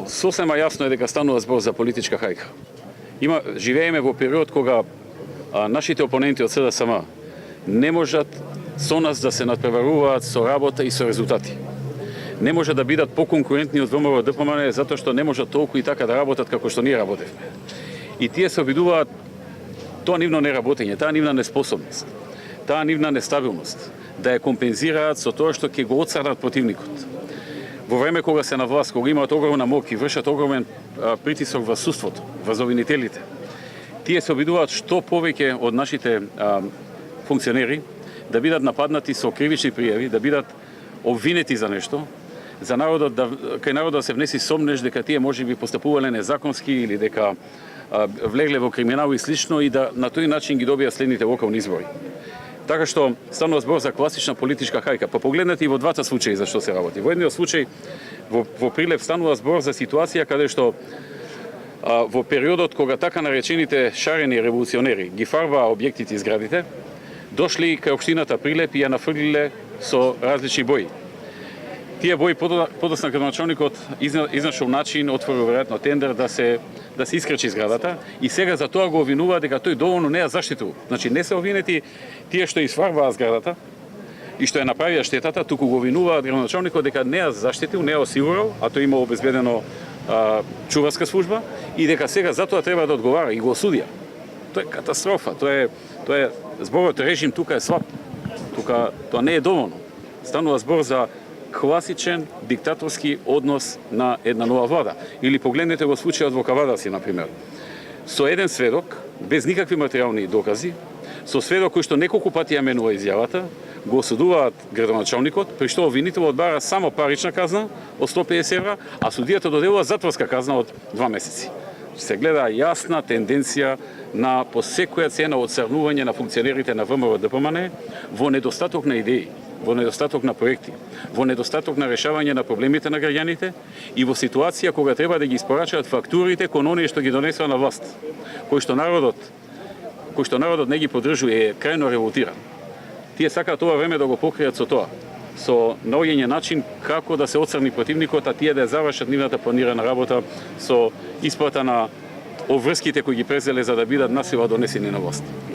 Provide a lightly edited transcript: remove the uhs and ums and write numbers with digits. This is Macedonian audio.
Сосема јасно е дека станува збор за политичка хајка. Живееме во период кога нашите опоненти од СДСМ не можат со нас да се надпреваруваат со работа и со резултати. Не можат да бидат поконкурентни од ВМРО ДПМН затоа што не можат толку и така да работат како што ние работевме. И тие се обидуваат тоа нивно неработење, таа нивна неспособност, таа нивна нестабилност да ја компензираат со тоа што ќе го отцрнат противникот. Во време кога се на власт, кога имаат огромна моќ и вршат огромен притисок во судството, врз обвинителите, тие се обидуваат што повеќе од нашите функционери да бидат нападнати со кривични пријави, да бидат обвинети за нешто, за народот кај народот се внеси сомнеж дека тие можеби постапувале незаконски или дека влегле во криминал и слично и да на тој начин ги добија следните локални избори. Така што станува збор за класична политичка хајка. Па погледнете и во двата случаи за што се работи. Во едниот случај во Прилеп станува збор за ситуација каде што во периодот кога така наречените шарени револуционери ги фарбаа објектите и зградите, дошли кај општината Прилеп и ја нафрлиле со различни бои. Тие бои подосна градоначалникот изнаšол начин, отворил веројатно тендер да се искречи зградата и сега за тоа го обвинуваат дека тој доволно не ја заштитува. Значи не се обвинети тие што изфарбаа зградата и што ја направија штетата, туку го обвинуваат градоначалникот дека не ја заштитил, не ја осигурал, а тој има обезбедено чуварска служба и дека сега за тоа треба да одговара и го осудија. Тоа е катастрофа, тоа е зборот режим тука е слаб. Тука тоа не е доволно. Станува збор за класичен диктаторски однос на една нова влада. Или погледнете во случајот во Кавадарци, например. Со еден сведок, без никакви материјални докази, со сведок кој што неколку пати ја менува изјавата, го осудуваат градоначалникот, при што обвинителот одбара само парична казна од 150 евра, а судијата доделува затворска казна од 2 месеци. Се гледа јасна тенденција на по секоја цена отцрнување на функционерите на ВМРО ДПМН во недостаток на идеи, во недостаток на проекти, во недостаток на решавање на проблемите на граѓаните и во ситуација кога треба да ги испорачаат фактурите кон оние што ги донесува на власт, кој што народот не ги поддржува е крајно револтиран. Тие сакаат ова време да го покријат со тоа, со наоѓање начин како да се отцрни противникот, а тие да ја завршат нивната планирана работа со исплата на обврските кои ги презеле за да бидат насила донесени на власт.